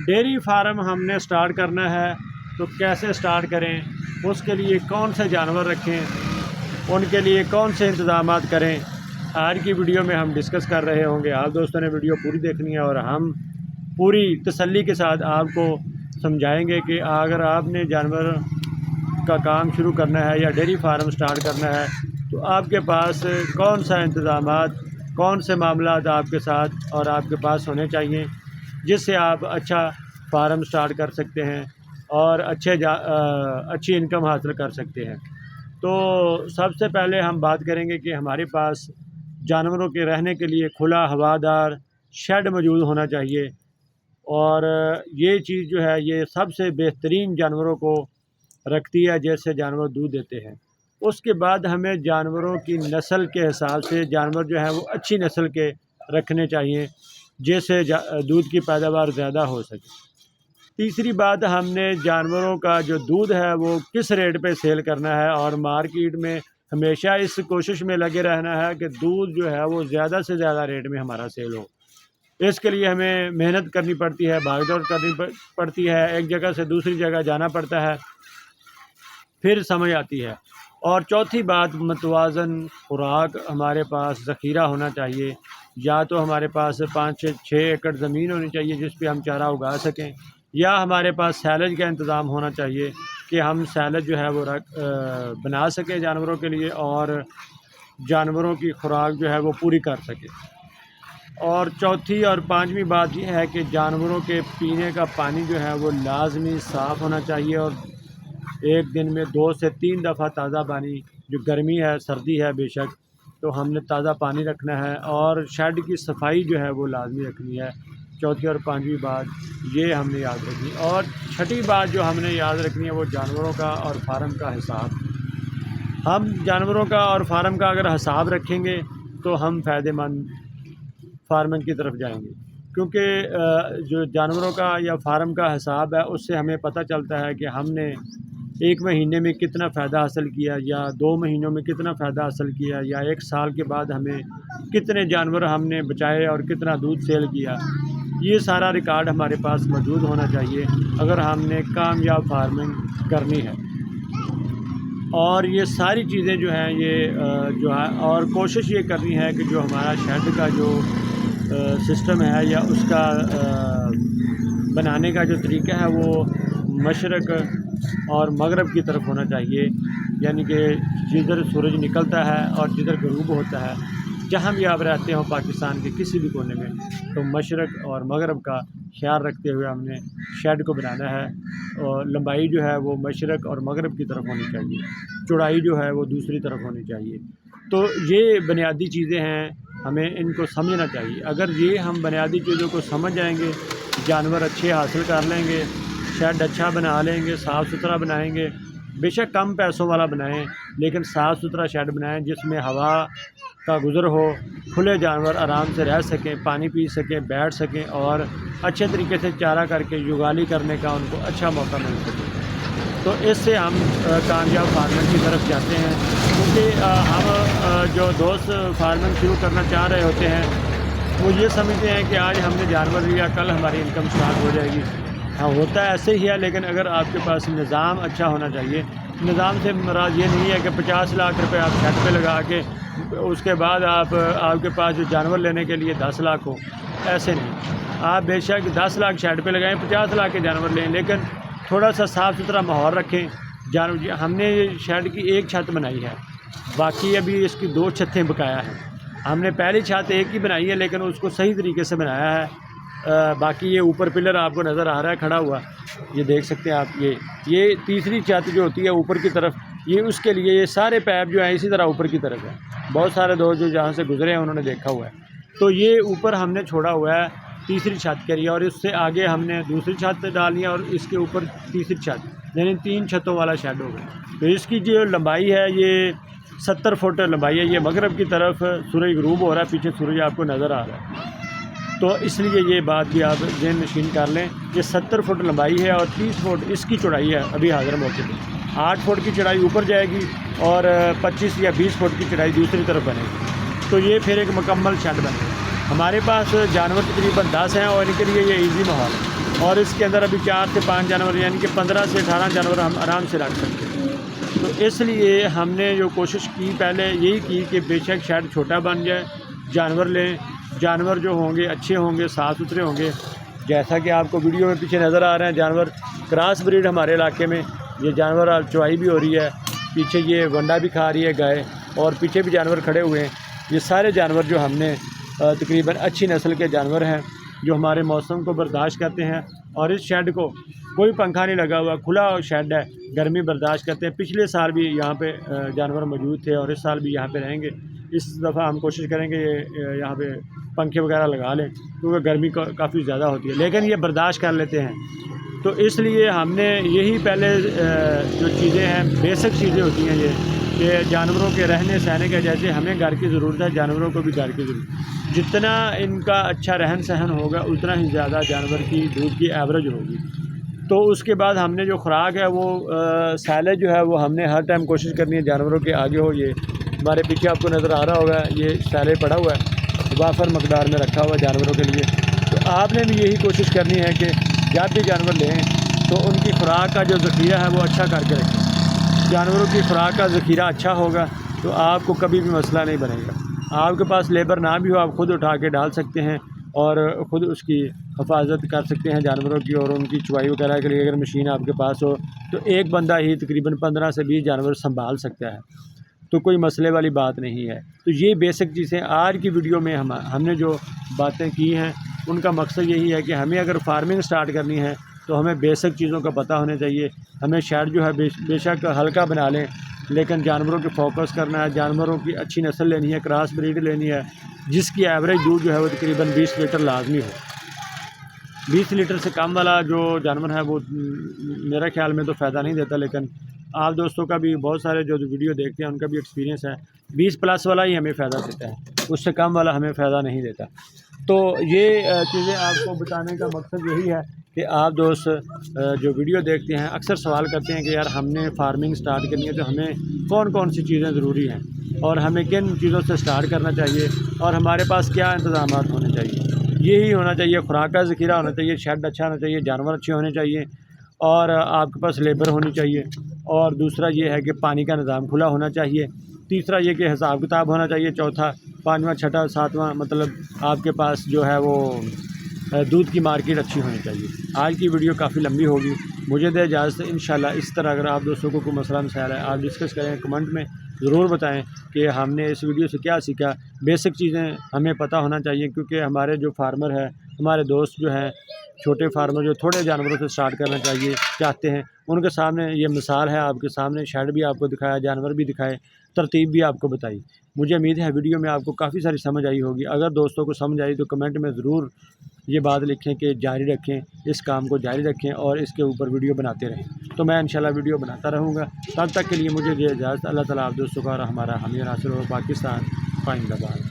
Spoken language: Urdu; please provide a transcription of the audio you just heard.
ڈیری فارم ہم نے سٹارٹ کرنا ہے تو کیسے سٹارٹ کریں، اس کے لیے کون سے جانور رکھیں، ان کے لیے کون سے انتظامات کریں، آج کی ویڈیو میں ہم ڈسکس کر رہے ہوں گے۔ آپ دوستوں نے ویڈیو پوری دیکھنی ہے اور ہم پوری تسلی کے ساتھ آپ کو سمجھائیں گے کہ اگر آپ نے جانور کا کام شروع کرنا ہے یا ڈیری فارم سٹارٹ کرنا ہے تو آپ کے پاس کون سا انتظامات، کون سے معاملات آپ کے ساتھ اور آپ کے پاس ہونے چاہیے جس سے آپ اچھا فارم سٹارٹ کر سکتے ہیں اور اچھی انکم حاصل کر سکتے ہیں۔ تو سب سے پہلے ہم بات کریں گے کہ ہمارے پاس جانوروں کے رہنے کے لیے کھلا ہوادار شیڈ موجود ہونا چاہیے، اور یہ چیز جو ہے یہ سب سے بہترین جانوروں کو رکھتی ہے جیسے جانور دودھ دیتے ہیں۔ اس کے بعد ہمیں جانوروں کی نسل کے حساب سے جانور جو ہیں وہ اچھی نسل کے رکھنے چاہیے جس سے دودھ کی پیداوار زیادہ ہو سکے۔ تیسری بات، ہم نے جانوروں کا جو دودھ ہے وہ کس ریٹ پہ سیل کرنا ہے، اور مارکیٹ میں ہمیشہ اس کوشش میں لگے رہنا ہے کہ دودھ جو ہے وہ زیادہ سے زیادہ ریٹ میں ہمارا سیل ہو۔ اس کے لیے ہمیں محنت کرنی پڑتی ہے، بھاگ دوڑ کرنی پڑتی ہے، ایک جگہ سے دوسری جگہ جانا پڑتا ہے، پھر سمجھ آتی ہے۔ اور چوتھی بات، متوازن خوراک ہمارے پاس ذخیرہ ہونا چاہیے، یا تو ہمارے پاس 5-6 ایکڑ زمین ہونی چاہیے جس پہ ہم چارہ اگا سکیں، یا ہمارے پاس سیلج کا انتظام ہونا چاہیے کہ ہم سیلج جو ہے وہ بنا سکیں جانوروں کے لیے اور جانوروں کی خوراک جو ہے وہ پوری کر سکیں۔ اور چوتھی اور پانچویں بات یہ ہے کہ جانوروں کے پینے کا پانی جو ہے وہ لازمی صاف ہونا چاہیے، اور ایک دن میں 2 سے 3 دفعہ تازہ پانی، جو گرمی ہے سردی ہے بے شک، تو ہم نے تازہ پانی رکھنا ہے، اور شیڈ کی صفائی جو ہے وہ لازمی رکھنی ہے۔ چوتھی اور پانچویں بات یہ ہم نے یاد رکھنی، اور چھٹی بات جو ہم نے یاد رکھنی ہے وہ جانوروں کا اور فارم کا حساب۔ ہم جانوروں کا اور فارم کا اگر حساب رکھیں گے تو ہم فائدہ مند فارمنگ کی طرف جائیں گے، کیونکہ جو جانوروں کا یا فارم کا حساب ہے اس سے ہمیں پتہ چلتا ہے کہ ہم نے 1 مہینے میں کتنا فائدہ حاصل کیا، یا 2 مہینوں میں کتنا فائدہ حاصل کیا، یا 1 سال کے بعد ہمیں کتنے جانور ہم نے بچائے اور کتنا دودھ سیل کیا۔ یہ سارا ریکارڈ ہمارے پاس موجود ہونا چاہیے اگر ہم نے کامیاب فارمنگ کرنی ہے۔ اور یہ ساری چیزیں جو ہیں یہ اور کوشش یہ کرنی ہے کہ جو ہمارا شیڈ کا جو سسٹم ہے یا اس کا بنانے کا جو طریقہ ہے وہ مشرق اور مغرب کی طرف ہونا چاہیے، یعنی کہ جدھر سورج نکلتا ہے اور جدھر غروب ہوتا ہے، جہاں بھی آپ رہتے ہوں پاکستان کے کسی بھی کونے میں، تو مشرق اور مغرب کا خیال رکھتے ہوئے ہم نے شیڈ کو بنانا ہے، اور لمبائی جو ہے وہ مشرق اور مغرب کی طرف ہونی چاہیے، چوڑائی جو ہے وہ دوسری طرف ہونی چاہیے۔ تو یہ بنیادی چیزیں ہیں، ہمیں ان کو سمجھنا چاہیے۔ اگر یہ ہم بنیادی چیزوں کو سمجھ جائیں گے، جانور اچھے حاصل کر لیں گے، شیڈ اچھا بنا لیں گے، صاف ستھرا بنائیں گے، بے شک کم پیسوں والا بنائیں لیکن صاف ستھرا شیڈ بنائیں جس میں ہوا کا گزر ہو، کھلے جانور آرام سے رہ سکیں، پانی پی سکیں، بیٹھ سکیں، اور اچھے طریقے سے چارہ کر کے یگالی کرنے کا ان کو اچھا موقع مل سکے۔ تو اس سے ہم کامیاب فارمنگ کی طرف جاتے ہیں، کیونکہ ہم جو دوست فارمنگ شروع کرنا چاہ رہے ہوتے ہیں وہ یہ سمجھتے ہیں کہ آج ہم نے جانور لیا کل ہماری انکم اسٹارٹ ہو جائے گی۔ ہاں ہوتا ہے ایسے ہی ہے، لیکن اگر آپ کے پاس نظام اچھا ہونا چاہیے۔ نظام سے مراد یہ نہیں ہے کہ 50 لاکھ روپے آپ شیڈ پہ لگا کے اس کے بعد آپ کے پاس جو جانور لینے کے لیے 10 لاکھ ہو، ایسے نہیں۔ آپ بے شک 10 لاکھ شیڈ پہ لگائیں، 50 لاکھ کے جانور لیں، لیکن تھوڑا سا صاف ستھرا ماحول رکھیں۔ ہم نے شیڈ کی 1 چھت بنائی ہے، باقی ابھی اس کی 2 چھتیں بقایا ہیں۔ ہم نے پہلی چھت ایک ہی بنائی ہے لیکن اس کو صحیح طریقے سے بنایا ہے۔ باقی یہ اوپر پلر آپ کو نظر آ رہا ہے کھڑا ہوا، یہ دیکھ سکتے ہیں آپ، یہ تیسری چھت جو ہوتی ہے اوپر کی طرف، یہ اس کے لیے یہ سارے پیپ جو ہیں اسی طرح اوپر کی طرف ہے۔ بہت سارے دوست جو جہاں سے گزرے ہیں انہوں نے دیکھا ہوا ہے۔ تو یہ اوپر ہم نے چھوڑا ہوا ہے تیسری چھت کے لیے، اور اس سے آگے ہم نے دوسری چھت ڈالی ہے، اور اس کے اوپر تیسری چھت، یعنی 3 چھتوں والا شیڈ ہوگا۔ تو اس کی جو لمبائی ہے یہ 70 فٹ لمبائی ہے۔ یہ مغرب کی طرف سورج غروب ہو رہا ہے، پیچھے سورج آپ کو نظر آ رہا ہے، تو اس لیے یہ بات بھی آپ ذہن نشین کر لیں۔ یہ 70 فٹ لمبائی ہے اور 30 فٹ اس کی چوڑائی ہے ابھی حاضر موقع پہ۔ 8 فٹ کی چوڑائی اوپر جائے گی اور 25 یا 20 فٹ کی چوڑائی دوسری طرف بنے گی، تو یہ پھر ایک مکمل شیڈ بنے گا۔ ہمارے پاس جانور تقریباً 10 ہیں اور ان کے لیے یہ ایزی ماحول ہے۔ اور اس کے اندر ابھی 4 سے 5 جانور یعنی کہ 15 سے 18 جانور ہم آرام سے رکھ سکتے ہیں۔ تو اس لیے ہم نے جو کوشش کی پہلے یہی کی کہ بے شک شیڈ چھوٹا بن جائے، جانور لیں، جانور جو ہوں گے اچھے ہوں گے، صاف ستھرے ہوں گے۔ جیسا کہ آپ کو ویڈیو میں پیچھے نظر آ رہے ہیں جانور کراس بریڈ ہمارے علاقے میں یہ جانور چوائی بھی ہو رہی ہے، پیچھے یہ ونڈا بھی کھا رہی ہے گائے، اور پیچھے بھی جانور کھڑے ہوئے ہیں۔ یہ سارے جانور جو ہم نے تقریباً اچھی نسل کے جانور ہیں جو ہمارے موسم کو برداشت کرتے ہیں، اور اس شیڈ کو کوئی پنکھا نہیں لگا ہوا، کھلا شیڈ ہے، گرمی برداشت کرتے ہیں۔ پچھلے سال بھی یہاں پہ جانور موجود تھے اور اس سال بھی یہاں پہ رہیں گے۔ اس دفعہ ہم کوشش کریں گے یہاں پہ پنکھے وغیرہ لگا لیں کیونکہ گرمی کافی زیادہ ہوتی ہے، لیکن یہ برداشت کر لیتے ہیں۔ تو اس لیے ہم نے یہی پہلے جو چیزیں ہیں بیسک چیزیں ہوتی ہیں یہ کہ جانوروں کے رہنے سہنے کے، جیسے ہمیں گھر کی ضرورت ہے جانوروں کو بھی گھر کی ضرورت، جتنا ان کا اچھا رہن سہن ہوگا اتنا ہی زیادہ جانور کی دودھ کی ایوریج ہوگی۔ تو اس کے بعد ہم نے جو خوراک ہے وہ سیلیج جو ہے وہ ہم نے ہر ٹائم کوشش کرنی ہے جانوروں کے آگے ہو۔ یہ ہمارے پیچھے آپ کو نظر آ رہا ہوگا یہ سیلیج پڑا ہوا ہے، وافر مقدار میں رکھا ہوا ہے جانوروں کے لیے۔ تو آپ نے بھی یہی کوشش کرنی ہے کہ جب بھی جانور لیں تو ان کی خوراک کا جو ذخیرہ ہے وہ اچھا کر کے رکھیں۔ جانوروں کی خوراک کا ذخیرہ اچھا ہوگا تو آپ کو کبھی بھی مسئلہ نہیں بنے گا۔ آپ کے پاس لیبر نہ بھی ہو آپ خود اٹھا کے ڈال سکتے ہیں اور خود اس کی حفاظت کر سکتے ہیں جانوروں کی، اور ان کی چوائی وغیرہ کے لیے اگر مشین آپ کے پاس ہو تو ایک بندہ ہی تقریباً 15 سے 20 جانور سنبھال سکتا ہے، تو کوئی مسئلے والی بات نہیں ہے۔ تو یہ بیسک چیزیں آج کی ویڈیو میں ہم نے جو باتیں کی ہیں ان کا مقصد یہی ہے کہ ہمیں اگر فارمنگ سٹارٹ کرنی ہے تو ہمیں بیسک چیزوں کا پتہ ہونا چاہیے۔ ہمیں شیڈ جو ہے بے شک ہلکا بنا لیں، لیکن جانوروں کے فوکس کرنا ہے، جانوروں کی اچھی نسل لینی ہے، کراس بریڈ لینی ہے جس کی ایوریج دودھ جو ہے وہ تقریباً 20 لیٹر لازمی ہو۔ 20 لیٹر سے کم والا جو جانور ہے وہ میرے خیال میں تو فائدہ نہیں دیتا، لیکن آپ دوستوں کا بھی بہت سارے جو ویڈیو دیکھتے ہیں ان کا بھی ایکسپیرینس ہے، 20 پلس والا ہی ہمیں فائدہ دیتا ہے، اس سے کم والا ہمیں فائدہ نہیں دیتا۔ تو یہ چیزیں آپ کو بتانے کا مقصد یہی ہے کہ آپ دوست جو ویڈیو دیکھتے ہیں اکثر سوال کرتے ہیں کہ یار ہم نے فارمنگ سٹارٹ کرنی ہے تو ہمیں کون کون سی چیزیں ضروری ہیں اور ہمیں کن چیزوں سے سٹارٹ کرنا چاہیے اور ہمارے پاس کیا انتظامات ہونے چاہیے۔ یہی ہونا چاہیے، خوراک کا ذخیرہ ہونا چاہیے، شیڈ اچھا ہونا چاہیے، جانور اچھے ہونے چاہیے، اور آپ کے پاس لیبر ہونی چاہیے، اور دوسرا یہ ہے کہ پانی کا نظام کھلا ہونا چاہیے، تیسرا یہ کہ حساب کتاب ہونا چاہیے، چوتھا، پانچواں، چھٹا، ساتواں مطلب آپ کے پاس جو ہے وہ دودھ کی مارکیٹ اچھی ہونی چاہیے۔ آج کی ویڈیو کافی لمبی ہوگی، مجھے دے اجازت۔ انشاءاللہ اس طرح اگر آپ دوستوں کو کوئی مسئلہ مسائل ہے آپ ڈسکس کریں، کمنٹ میں ضرور بتائیں کہ ہم نے اس ویڈیو سے کیا سیکھا۔ بیسک چیزیں ہمیں پتہ ہونا چاہیے کیونکہ ہمارے جو فارمر ہیں، ہمارے دوست جو ہیں چھوٹے فارمر جو تھوڑے جانوروں سے سٹارٹ کرنا چاہتے ہیں، ان کے سامنے یہ مثال ہے، آپ کے سامنے شیڈ بھی آپ کو دکھایا، جانور بھی دکھائے، ترتیب بھی آپ کو بتائی۔ مجھے امید ہے ویڈیو میں آپ کو کافی ساری سمجھ آئی ہوگی۔ اگر دوستوں کو سمجھ آئی تو کمنٹ میں ضرور یہ بات لکھیں کہ جاری رکھیں، اس کام کو جاری رکھیں اور اس کے اوپر ویڈیو بناتے رہیں، تو میں انشاءاللہ ویڈیو بناتا رہوں گا۔ تب تک کے لیے مجھے یہ اجازت۔ اللہ تعالیٰ آپ دوستوں کا اور ہمارا حامی ناصر ہو۔ پاکستان زندہ باد۔